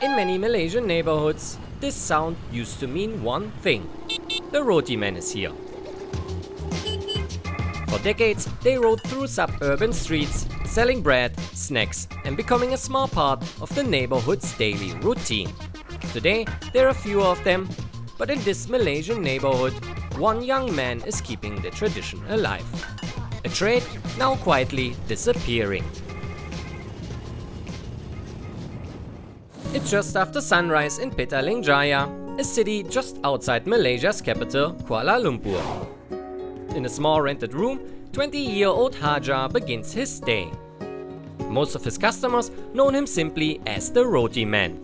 In many Malaysian neighbourhoods, this sound used to mean one thing: the Roti man is here. For decades, they rode through suburban streets, selling bread, snacks, and becoming a small part of the neighbourhood's daily routine. Today, there are fewer of them, but in this Malaysian neighbourhood, one young man is keeping the tradition alive. A trade now quietly disappearing. It's just after sunrise in Petaling Jaya, a city just outside Malaysia's capital, Kuala Lumpur. In a small rented room, 20-year-old Haja begins his day. Most of his customers know him simply as the Roti man.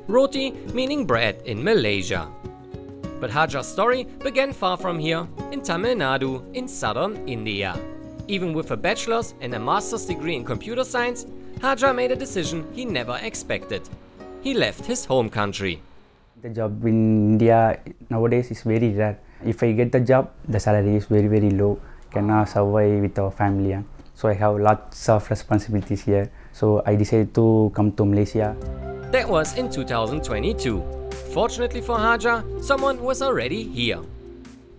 Roti meaning bread in Malaysia. But Haja's story began far from here, in Tamil Nadu, in southern India. Even with a bachelor's and a master's degree in computer science, Haja made a decision he never expected. He left his home country. The job in India nowadays is very rare. If I get the job, the salary is very, very low. Cannot survive with our family. So I have lots of responsibilities here. So I decided to come to Malaysia. That was in 2022. Fortunately for Haja, someone was already here.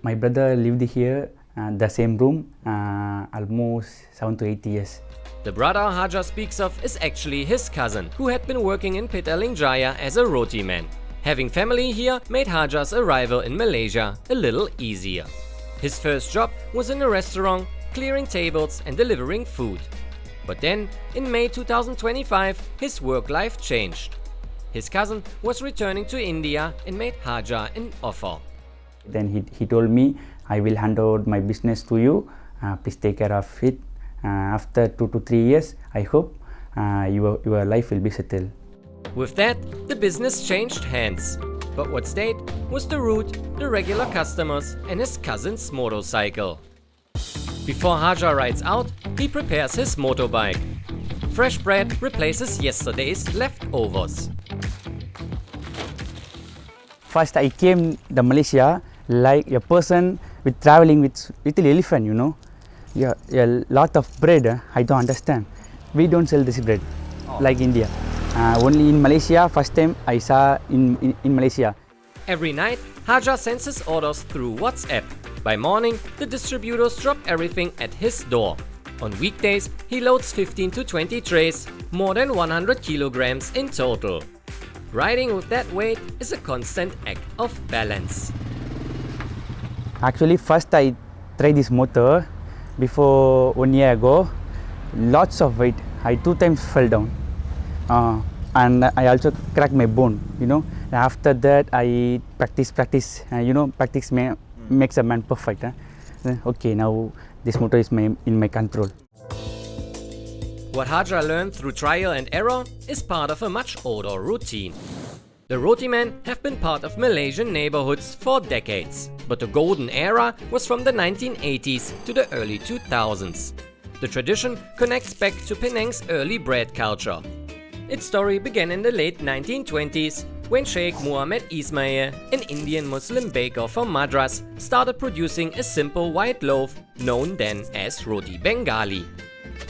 My brother lived here, the same room, almost 7 to 8 years. The brother Haja speaks of is actually his cousin, who had been working in Petaling Jaya as a Roti man. Having family here made Haja's arrival in Malaysia a little easier. His first job was in a restaurant, clearing tables and delivering food. But then, in May 2025, his work life changed. His cousin was returning to India and made Haja an offer. Then he told me, I will hand over my business to you, please take care of it. After 2 to 3 years, I hope your life will be settled. With that, the business changed hands. But what stayed was the route, the regular customers, and his cousin's motorcycle. Before Haja rides out, he prepares his motorbike. Fresh bread replaces yesterday's leftovers. First, I came to Malaysia like a person with traveling with little elephant, you know. Yeah, a lot of bread, I don't understand. We don't sell this bread like India. Only in Malaysia, first time I saw in Malaysia. Every night, Haja sends his orders through WhatsApp. By morning, the distributors drop everything at his door. On weekdays, he loads 15 to 20 trays, more than 100 kilograms in total. Riding with that weight is a constant act of balance. Actually, first I tried this motor before 1 year ago. Lots of weight. I 2 times fell down. And I also cracked my bone, you know. After that, I practice. Practice makes a man perfect. Okay, now this motor is in my control. What Haja learned through trial and error is part of a much older routine. The Roti men have been part of Malaysian neighbourhoods for decades, but the golden era was from the 1980s to the early 2000s. The tradition connects back to Penang's early bread culture. Its story began in the late 1920s when Sheikh Muhammad Ismail, an Indian Muslim baker from Madras, started producing a simple white loaf known then as Roti Bengali,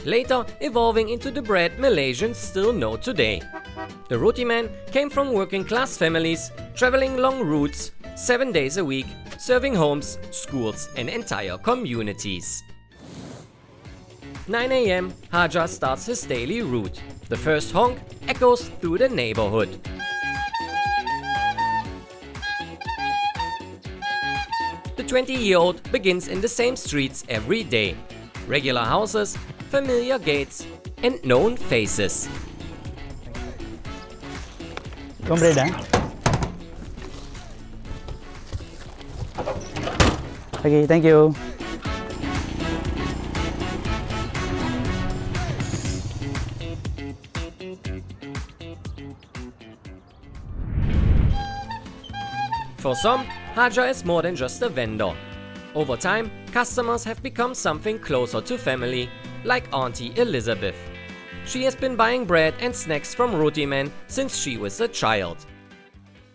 later evolving into the bread Malaysians still know today. The Roti man came from working-class families, traveling long routes, 7 days a week, serving homes, schools and entire communities. 9 a.m. Haja starts his daily route. The first honk echoes through the neighborhood. The 20-year-old begins in the same streets every day. Regular houses, familiar gates, and known faces. Come bread, Okay, thank you. For some, Haja is more than just a vendor. Over time, customers have become something closer to family, like Auntie Elizabeth. She has been buying bread and snacks from Roti men since she was a child.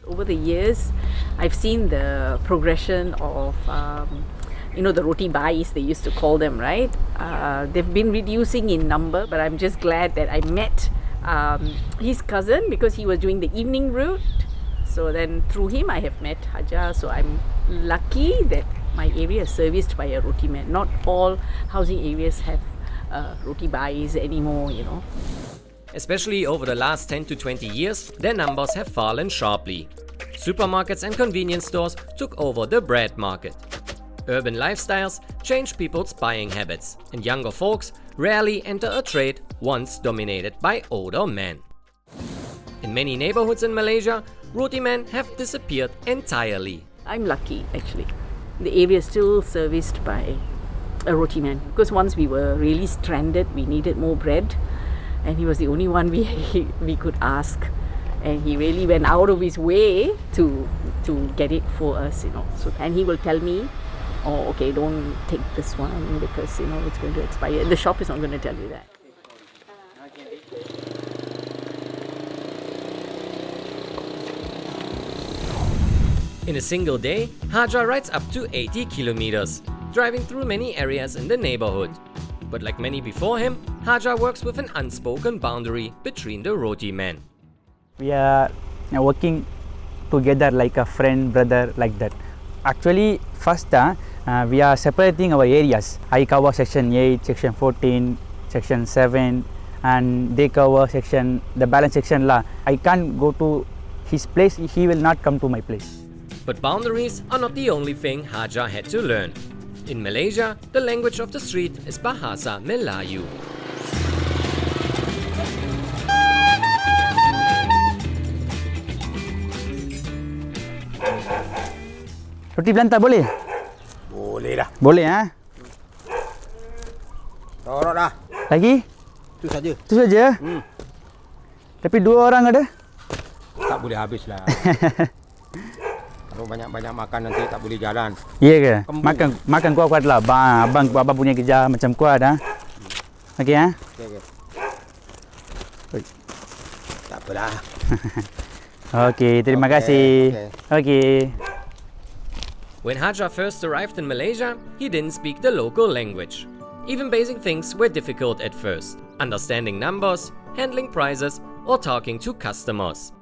Over the years, I've seen the progression of the roti bais, they used to call them, right? They've been reducing in number, but I'm just glad that I met his cousin, because he was doing the evening route. So then through him I have met Haja. So I'm lucky that my area is serviced by a roti man. Not all housing areas have roti buys anymore, you know. Especially over the last 10 to 20 years, their numbers have fallen sharply. Supermarkets and convenience stores took over the bread market. Urban lifestyles changed people's buying habits, and younger folks rarely enter a trade once dominated by older men. In many neighbourhoods in Malaysia, roti men have disappeared entirely. I'm lucky actually. The area is still serviced by a roti man, because once we were really stranded, we needed more bread, and he was the only one we could ask, and he really went out of his way to get it for us, you know. So, and he will tell me, oh, okay, don't take this one because, you know, it's going to expire. The shop is not going to tell you that. In a single day, Haja rides up to 80 kilometers, driving through many areas in the neighborhood. But like many before him, Haja works with an unspoken boundary between the roti men. We are working together like a friend, brother, like that. Actually, first we are separating our areas. I cover section 8, section 14, section 7, and they cover the balance section la. I can't go to his place, he will not come to my place. But boundaries are not the only thing Haja had to learn. In Malaysia, the language of the street is Bahasa Melayu. Roti belantar boleh? Boleh dah. Boleh ha? Torok dah. Lagi? Itu saja. Itu saja? Tapi 2 orang ada? Tak boleh habis lah. Kalau banyak-banyak makan nanti tak boleh jalan. Ya ke? Kembung. Makan kuat-kuat lah. Abang punya kerja macam kuat ha? Okey ha? Okey. Tak apalah. Okey, terima kasih. Okey. When Haja first arrived in Malaysia, he didn't speak the local language. Even basic things were difficult at first. Understanding numbers, handling prices, or talking to customers.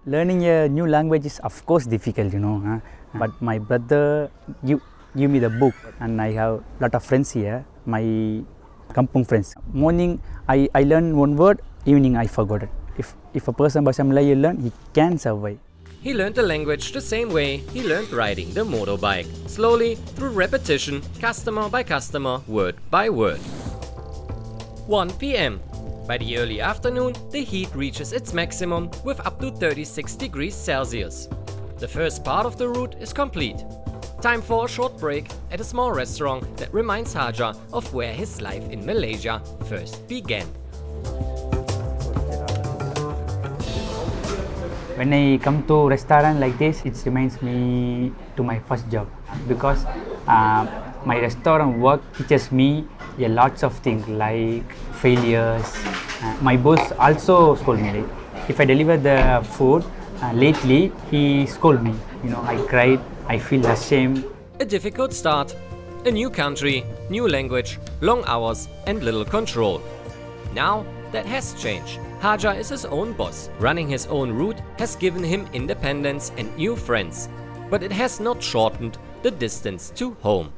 Learning a new language is of course difficult, you know. But my brother give me the book, and I have a lot of friends here, my kampung friends. Morning I learn one word, evening I forgot it. If a person Bahasa Melayu learn, he can survive. He learned the language the same way he learned riding the motorbike, slowly through repetition, customer by customer, word by word. 1 p.m. By the early afternoon, the heat reaches its maximum with up to 36 degrees Celsius. The first part of the route is complete. Time for a short break at a small restaurant that reminds Haja of where his life in Malaysia first began. When I come to restaurant like this, it reminds me to my first job, because my restaurant work teaches me lots of things like failures. My boss also scold me. Like, if I deliver the food lately, he scold me. You know, I cried, I feel ashamed. A difficult start, a new country, new language, long hours and little control. Now that has changed. Haja is his own boss. Running his own route has given him independence and new friends. But it has not shortened the distance to home.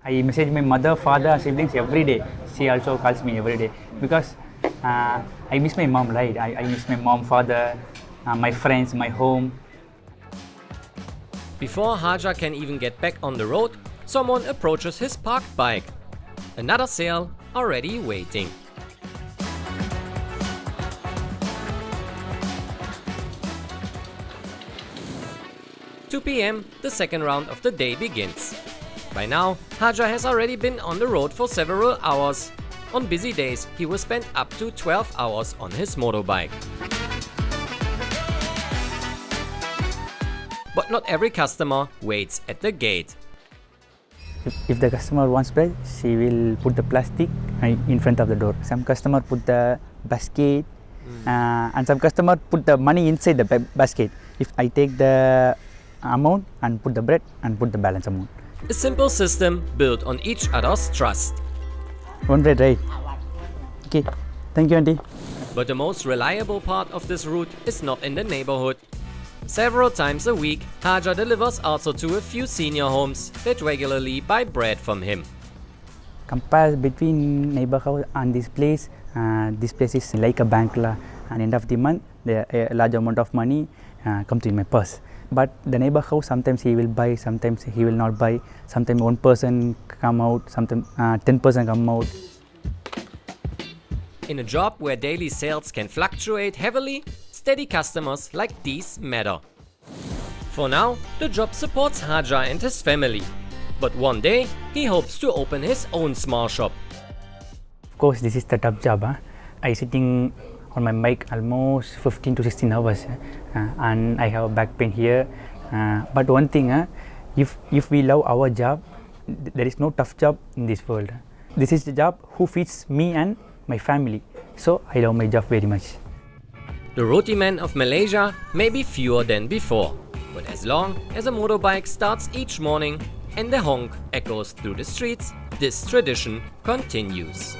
I message my mother, father, siblings every day. She also calls me every day because I miss my mom, right? I miss my mom, father, my friends, my home. Before Haja can even get back on the road, someone approaches his parked bike. Another sale already waiting. (2 p.m. the second round of the day begins. By now, Haja has already been on the road for several hours. On busy days, he will spend up to 12 hours on his motorbike. But not every customer waits at the gate. If the customer wants bread, she will put the plastic in front of the door. Some customer put the basket, and some customer put the money inside the basket. If I take the amount and put the bread and put the balance amount. A simple system built on each other's trust. One bread, right? Okay. Thank you, auntie. But the most reliable part of this route is not in the neighborhood. Several times a week, Haja delivers also to a few senior homes that regularly buy bread from him. Compare between neighborhood and this place is like a bank la. And end of the month, a large amount of money comes in my purse. But the neighbor house, sometimes he will buy, sometimes he will not buy. Sometimes one person come out, sometimes 10% come out. In a job where daily sales can fluctuate heavily, steady customers like these matter. For now, the job supports Haja and his family. But one day, he hopes to open his own small shop. Of course, this is the tough job. I sitting on my bike almost 15 to 16 hours and I have back pain here. But one thing, if we love our job, there is no tough job in this world. This is the job who feeds me and my family. So I love my job very much. The Roti men of Malaysia may be fewer than before, but as long as a motorbike starts each morning and the honk echoes through the streets, this tradition continues.